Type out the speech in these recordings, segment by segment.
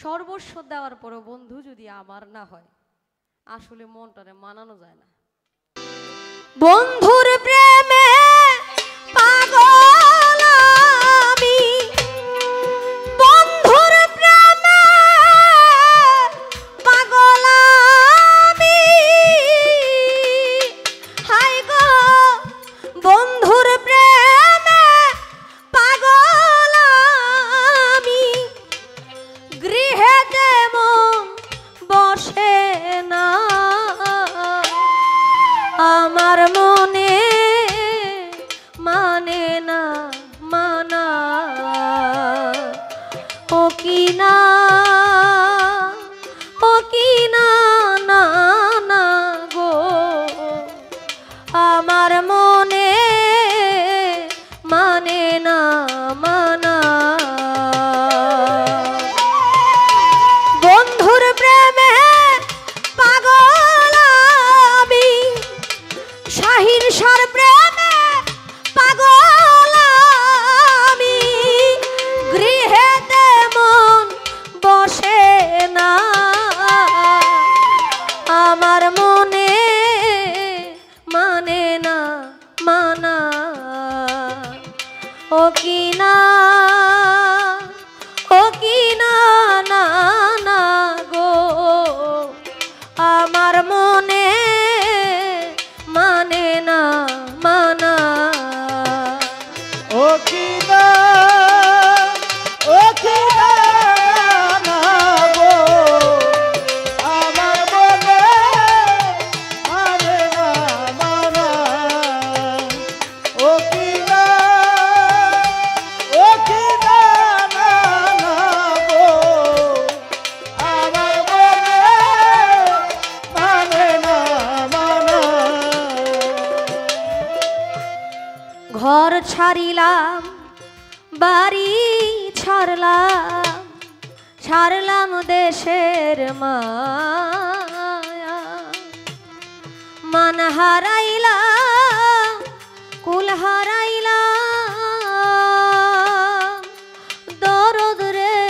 সর্বস্ব দেওয়ার পরও বন্ধু যদি আমার না হয়, আসলে মনটারে মানানো যায় না। বন্ধুর প্রেমে পাগল আমি, বন্ধুর প্রেমে পাগল আমি, হাই গো বন্ধুর প্রেমে পাগল আমি, গৃহেতে মন বসে না আমার মনে, মানে না মানা ও কি না, ও কি না না না গো আমার মনে, মানে না মানা। বন্ধুর প্রেমে পাগল আমি, শাহিনশার প্রেমে পাগল আমি, গৃহেতে মন বসে না আমার মনে, মানে না মানা ও কি না, ও কি না না না গো আমার মনে, মানে না মানা ও কি না, ও কি না না গো আমার মনে, মানে না মানা ও কি না, ও কি না না না গো আমার মনে, মানে না মানা। ঘর ছাড়িলাম বাড়ি ছাড়লাম, ছাড়লাম দেশের মায়া, মান হারাইলাম কুল হারাইলাম, দরদ রে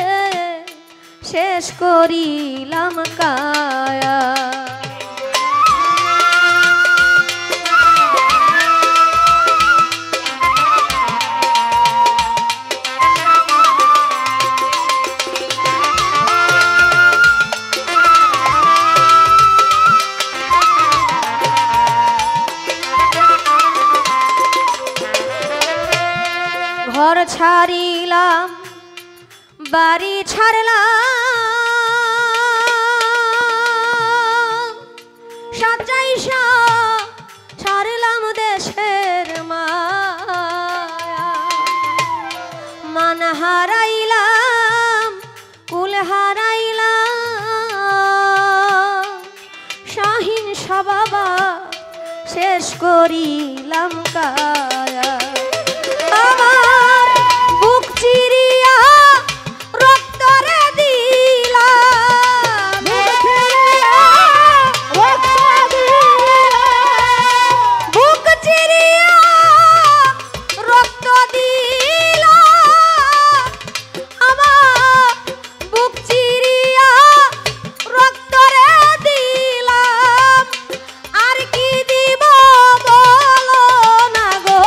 শেষ করিলাম কায়া। ঘর ছাড়িলাম বাড়ি ছাড়লাম, সাজাইসা ছাড়লাম দেশের মায়া, মান হারাইলাম কুল হারাইলাম, শাহিনশা বাবা শেষ করিলাম কায়া। আমার বুক চিরিয়া রক্তরে দিলাম, বুক চিরিয়া রক্ত দিলাম, আমার বুক চিরিয়া রক্তরে দিলাম, আর কি দিব বলো না গো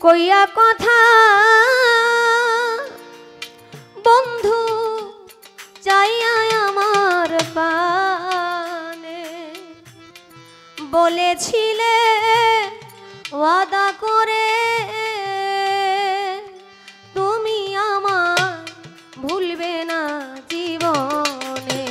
কইয়া কথা বন্ধু চাইয়া আমার পানে বলেছিলে ওয়াদা করে তুমি আমার ভুলবে না জীবনে।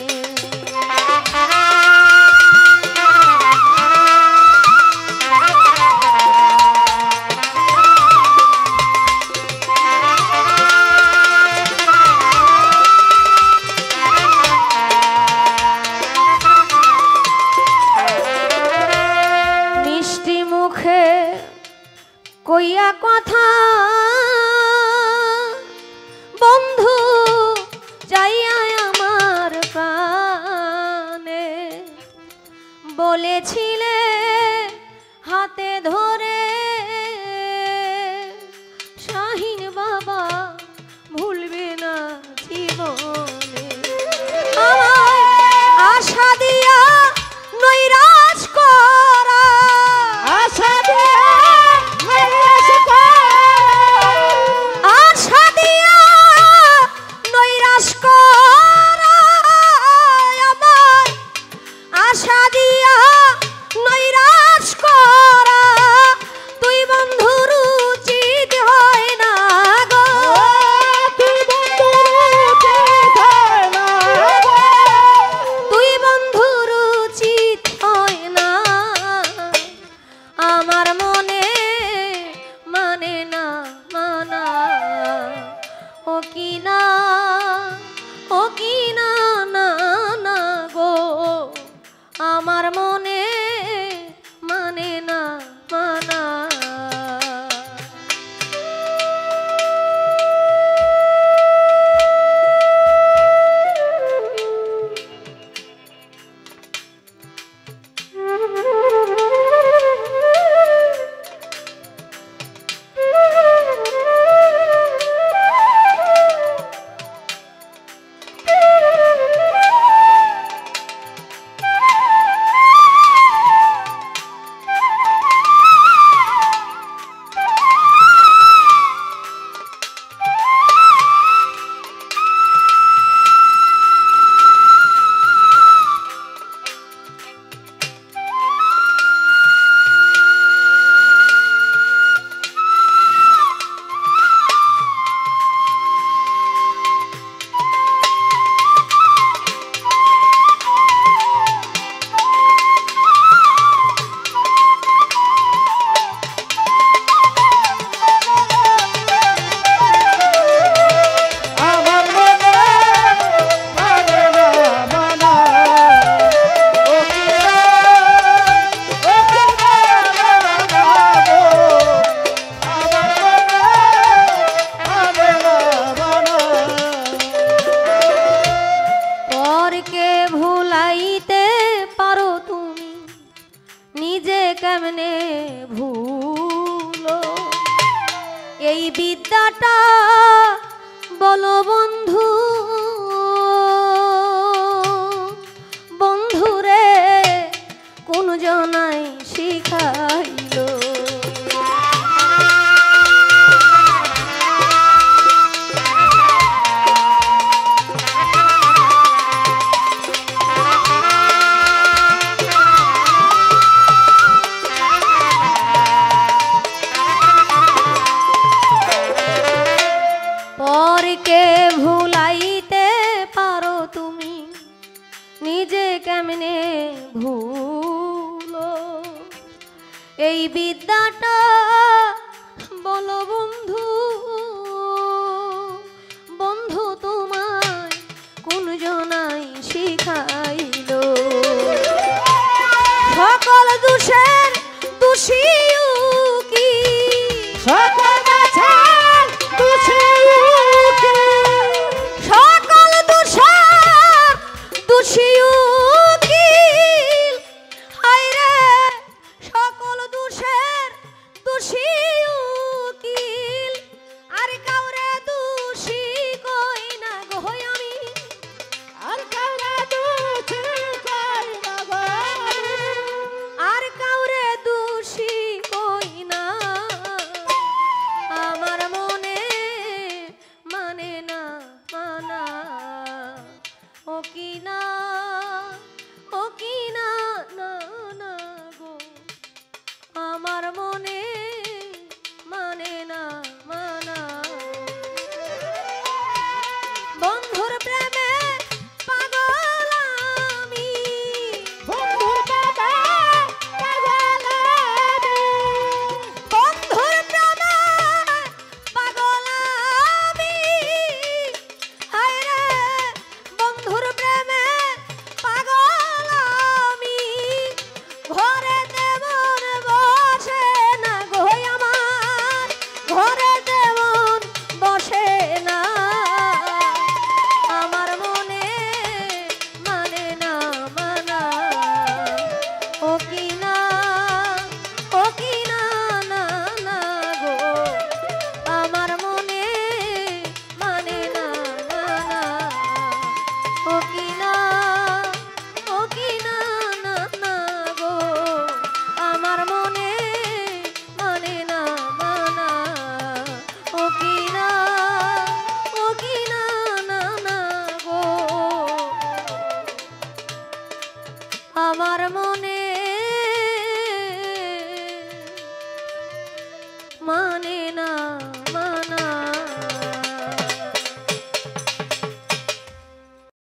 মিষ্টি মুখে কইয়া কথা বন্ধু চাইয়া আমার প্রাণে বলেছিলে হাতে ধরে শাহিন বাবা ভুলবে না জীবনে। আমায় আশা দিয়া নৈরাশ করা আশা দিয়া নৈরাশ করা আশা দিয়া নৈরাশ করা আমায় আশা দিয়া নৈরাশ করা তুই বন্ধুর উচিত হয় না গো তুই বন্ধুর উচিত হয় না গো তুই বন্ধুর উচিত হয় না আমার মনে মানে না মানা ও কি না না না গো আমার মনে মানে না মানা। আমার মনে মানে না মানা ও কি না মানা গো আমার মনে মানে না মানা পরকে ভুলাইতে পারো তুমি নিজে কেমনে ভুলো এই বিদ্যাটা বলো বন্ধু বন্ধুরে কোন জনাই শিখাইলো। পরকে ভুলাইতে পারো তুমি নিজে কেমনে ভুলো এই বিদ্যা